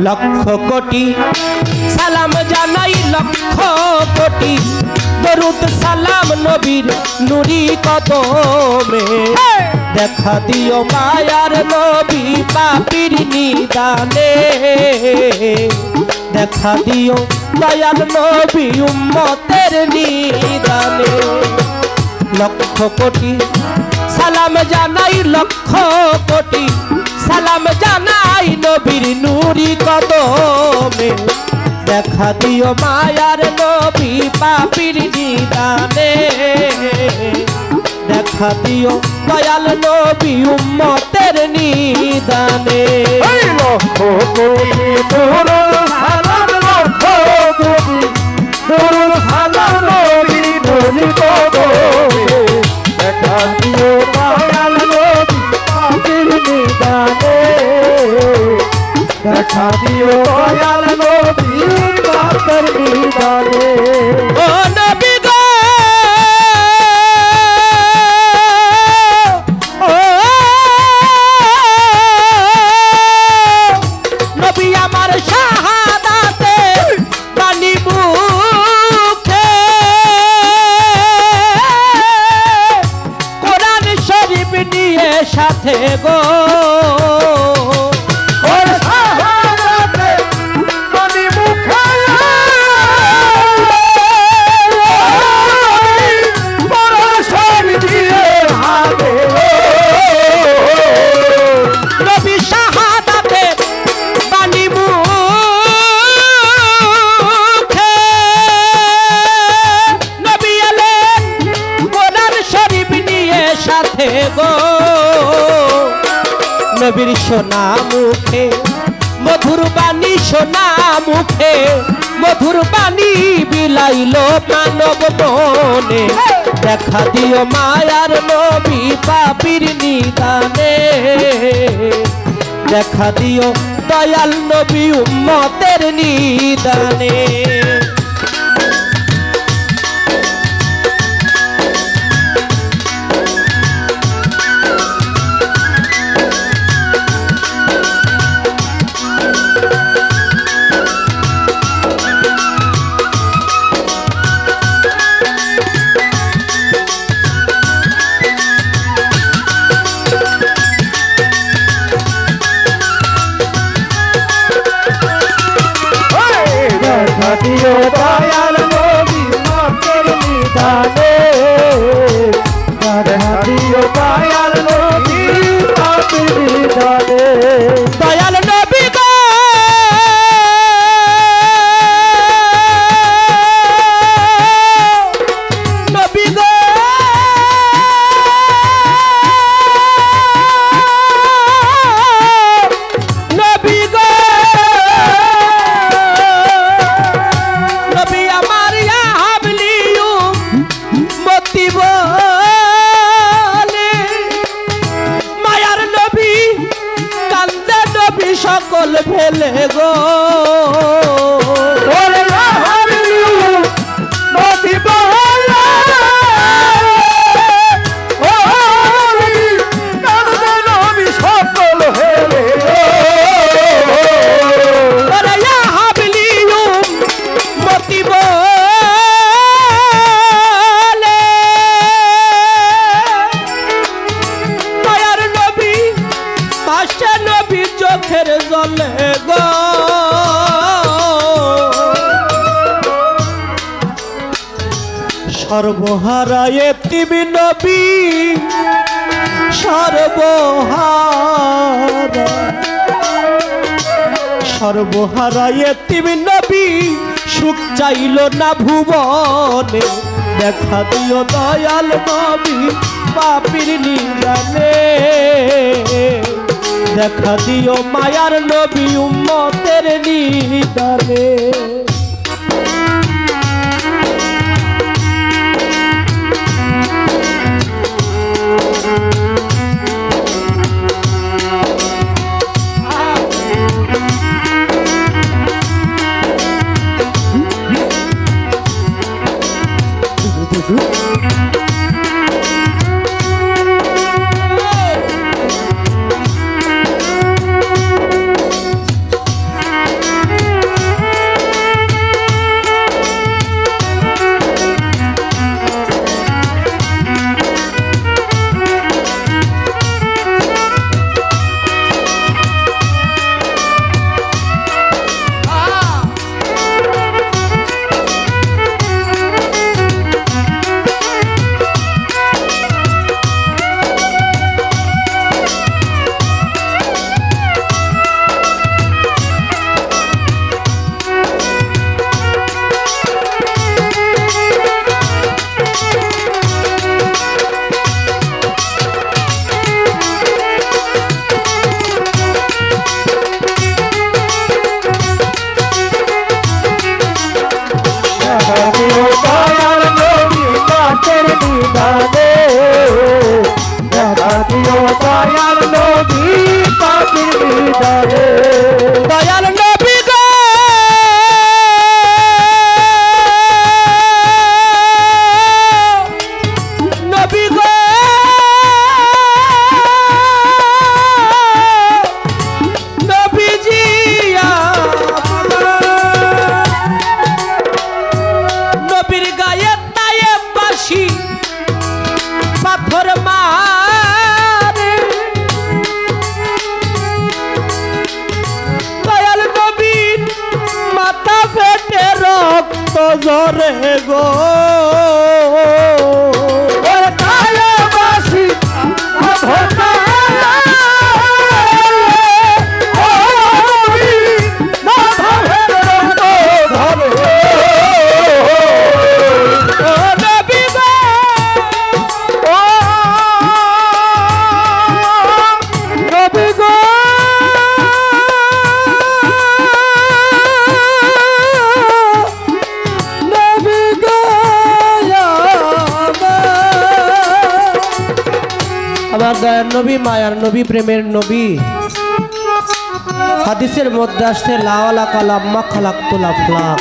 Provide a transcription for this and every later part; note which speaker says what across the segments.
Speaker 1: লক্ষ কোটি সালাম জানাই, লক্ষ কোটি দরুদ সালাম নবীর নুরি কদমে। দেখা দিও মায়ার নবী পাপীর নিদানে, দেখা দিও দয়াল নবী উম্মতের নিদানে। লক্ষ কোটি সালাম জানাই, লক্ষ কোটি সালাম জানাই নবীর নুরি কদমে। দেখা দিও মায়ার নবী পাপীর নিদানে, দেখা দিও দয়াল নবী উম্মতের নিদানে।
Speaker 2: লক্ষ কোটি দরুদ সালাম, লক্ষ কোটি দরুদ সালাম নবীর নুরি কদমে। দেখা দিও দয়াল নবী পাপীর নিদানে, দেখা দিও দয়াল নবী পাপীর নিদানে।
Speaker 1: ও নবী গো, ও নবী আমার শাহাদাতে বাণী মুখে, কোরআন শরীফ নিয়ে সাথে গো। নবীর সোনা মুখে মধুর বাণী, সোনা মুখে মধুর বাণী বিলাইলো মানব মনে। দেখা দিও মায়ার নবী পাপীর নিদানে, দেখা দিও দয়াল নবী উম্মতের নিদানে।
Speaker 2: দেখা দিও দয়াল নবী পাপীর নিদানে, দেখা দিও দয়াল নবী পাপীর নিদানে।
Speaker 1: দয়াল নবী গো, নবী গো, নবী গো, নবী আমার ইয়া হাবলিউ মতি বলে, মায়ার নবী কান্দে নবী সকল ফেলে গো।
Speaker 2: ওরে হাবলিউ মতি বলে, ও কান্দে নবী সকল ফেলে গো।
Speaker 1: ওরে ইয়া হাবলিউ মতি বলে, মায়ার নবী পাশে নবী চোখের জলে গো। সর্বহারা এতিম নবী, সর্বহারা, সর্বহারা এতিম নবী সুখ চাইল না ভুবনে। দেখা দিও দয়াল নবী পাপীর নিদানে, দেখা দিও মায়ার নবী উম্মতের নিদানে। পাথর মারে দয়াল নবীর মাথা ফেটে রক্ত ঝরে গো আমার দয়ার নবী মায়ার নবী প্রেমের নবী হাদিসের মধ্যে আসছে লাওয়ালা কালাম্মা খালাক্তুল আফলাক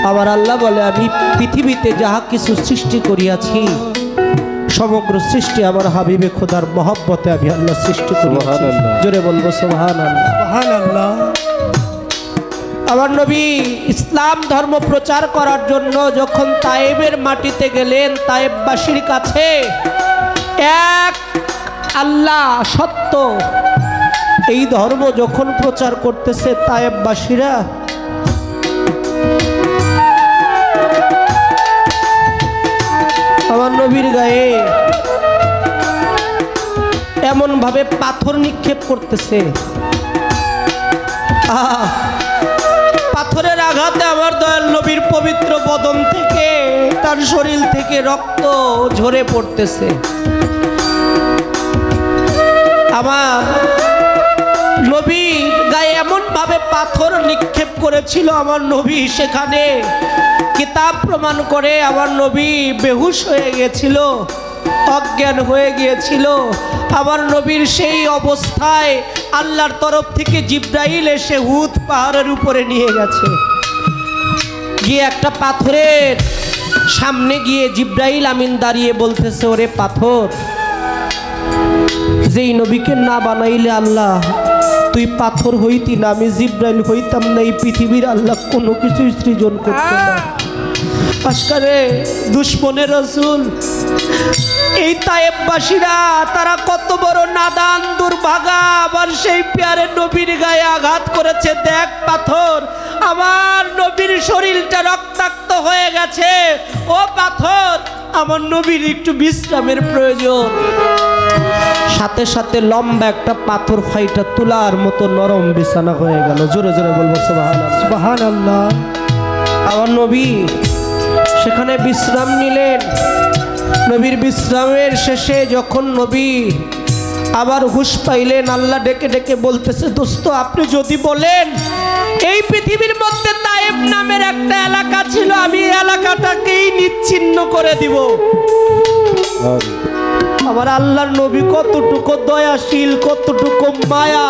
Speaker 1: আমার আল্লাহ বলে আমি পৃথিবীতে যাহা কিছু সৃষ্টি করিয়াছি সমগ্র সৃষ্টি আমার হাবিবে খোদার মহব্বতে আমি আল্লাহ সৃষ্টি করিয়াছি জোরে বলবো সুবহানাল্লাহ
Speaker 2: সুবহানাল্লাহ।
Speaker 1: আমার নবী ইসলাম ধর্ম প্রচার করার জন্য যখন তায়েবের মাটিতে গেলেন তায়েববাসীর কাছে এক আল্লাহ সত্য এই ধর্ম যখন প্রচার করতেছে তায়েববাসীরা আমার নবীর গায়ে এমন ভাবে পাথর নিক্ষেপ করতেছে পাথরের আঘাতে আমার দয়াল নবীর পবিত্র বদন থেকে তার শরীর থেকে রক্ত ঝরে পড়তেছে আমার নবীর গায়ে এমন ভাবে পাথর নিক্ষেপ করেছিল আমার নবী সেখানে কিতাব প্রমাণ করে আমার নবী বেহুশ হয়ে গেছিল অজ্ঞান হয়ে গিয়েছিল আমার নবীর সেই অবস্থায় আল্লাহর তরফ থেকে জিব্রাইল এসে হুদ পাহাড়ের উপরে নিয়ে গেছে গিয়ে একটা পাথরের সামনে গিয়ে জিব্রাইল আমিন দাঁড়িয়ে বলতেছে ওরে পাথর যেই নবীকে না বানাইলে আল্লাহ তুই পাথর হইতি না আমি জিব্রাইল হইতাম না এই পৃথিবীর আল্লাহ কোনো কিছু সৃজন করতো না আজকারে দুশ্মনের রাসূল এই তায়েববাসীরা তারা কত বড় নাদান দুর্ভাগা আবার সেই প্যারে নবীর গায়ে আঘাত করেছে দেখ পাথর আমার নবীর শরীরটা রক্তাক্ত হয়ে গেছে ও পাথর আমার নবীর একটু বিশ্রামের প্রয়োজন সাথে সাথে লম্বা একটা পাথর ফাইটা তুলার মতো নরম বিছানা হয়ে গেল জোরে জোরে বলবো সুবহানাল্লাহ
Speaker 2: সুবহানাল্লাহ।
Speaker 1: আমার নবী সেখানে বিশ্রাম নিলেন নবীর বিশ্রামের শেষে যখন নবী আবার হুঁশ পাইলেন আল্লাহ ডেকে ডেকে বলতেছে দোস্ত আপনি যদি বলেন এই পৃথিবীর মধ্যে তায়েব নামের একটা এলাকা ছিল আমি এই এলাকাটাকেই নিচ্ছিন্ন করে দিব আমার আল্লাহর নবী কতটুকু দয়াশীল কতটুকু মায়া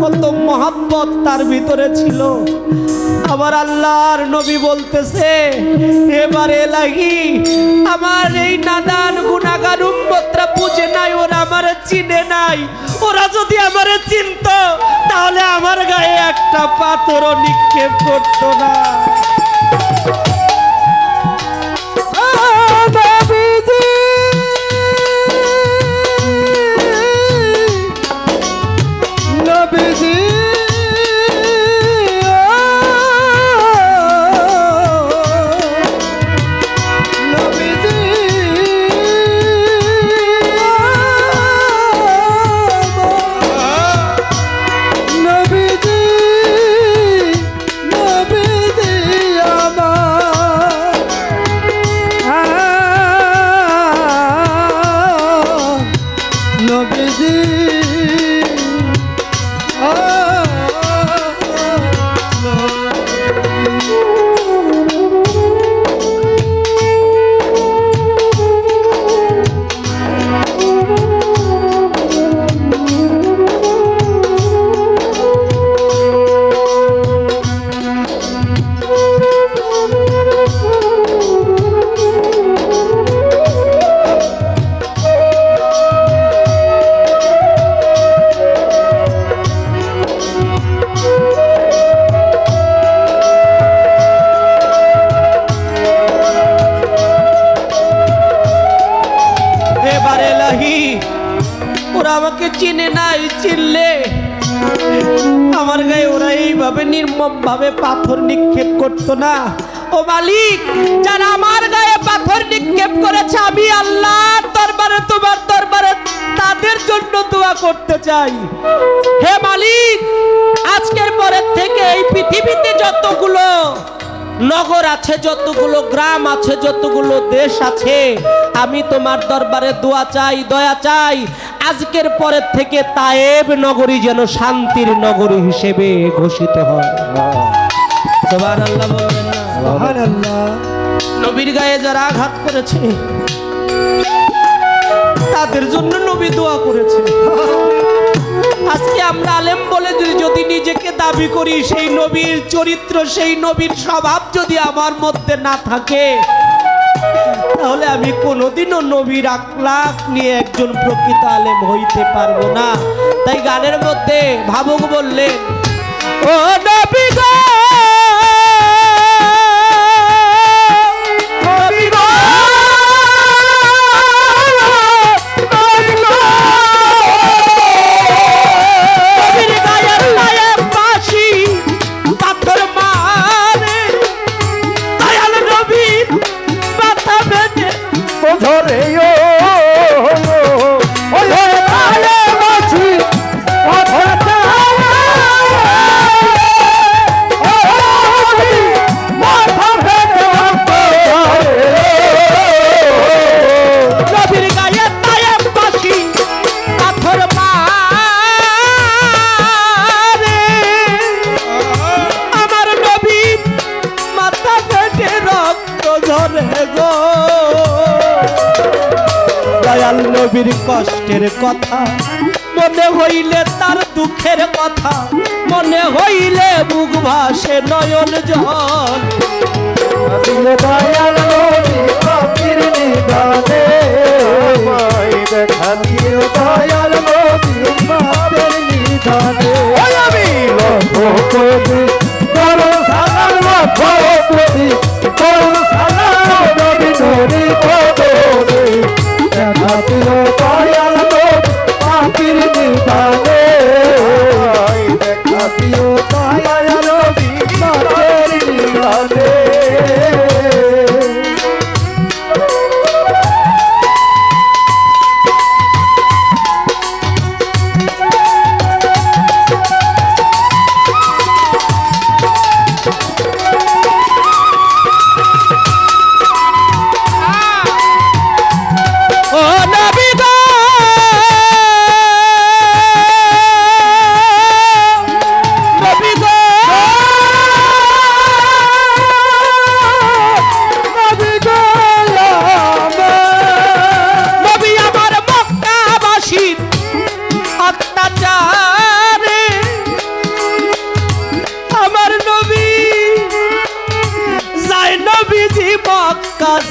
Speaker 1: কত মহাব্বত তার ভিতরে ছিল আমার আল্লাহর নবী বলতেছে এবারে লাগি আমার এই নাদান গুনাহগার উম্মতরা বুঝে নাই ওরা আমারে চিনে নাই ওরা যদি আমারে চিনতো তাহলে আমার গায়ে একটা পাথরও নিক্ষেপ করতো না ওরা আমাকে চিনে নাই, চিনলে আমার গায়ে ওরা এইভাবে নির্মম ভাবে পাথর নিক্ষেপ করতো না। ও মালিক, যারা আমার গায়ে পাথর নিক্ষেপ করেছে আমি আল্লাহর দরবারে, তোমার দরবারে তাদের জন্য দোয়া করতে চাই। হে মালিক, আজকের পরের থেকে এই পৃথিবীতে যতগুলো নগর আছে, যতগুলো গ্রাম আছে, যতগুলো দেশ আছে, আমি তোমার দরবারে দোয়া চাই, দয়া চাই, আজকের পরের থেকে তায়েব নগরী যেন শান্তির নগরী হিসেবে ঘোষিত হয়। সুবহানাল্লাহ বলবেন না?
Speaker 2: সুবহানাল্লাহ।
Speaker 1: নবীর গায়ে যারা আঘাত করেছে তাদের জন্য নবী দোয়া করেছে। আজকে আমরা আলেম বলে যদি নিজেকে দাবি করি, সেই নবীর চরিত্র, সেই নবীর স্বভাব যদি আমার মধ্যে না থাকে, তাহলে আমি কোনোদিনও নবীর আখলাক নিয়ে একজন প্রকৃত আলেম হইতে পারবো না। তাই গানের মধ্যে ভাবুক বললেন, ও নবী গো, দয়াল নবীর কষ্টের কথা মনে হইলে, তার দুঃখের কথা মনে হইলে বুক ভাসে নয়ন জল।
Speaker 2: দয়াল নবী পাখির নিদানে আমায় দেখা দিও, দয়াল নবী পাখির নিদানে। আমি লক্ষ কোটি করুণ সালাম, লক্ষ কোটি করুণ সালাম নবী নবী বদনে, দেখা দিও দয়াল নবী পাখির নিদানে, দেখা দিও দয়াল নবী পাখির নিদানে।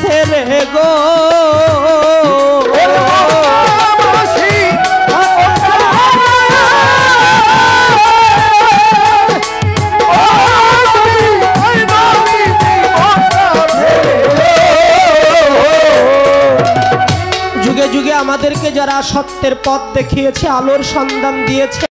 Speaker 1: ছেড়ে গো যুগে যুগে আমাদেরকে যারা সত্যের পথ দেখিয়েছে, আলোর সন্ধান দিয়েছে,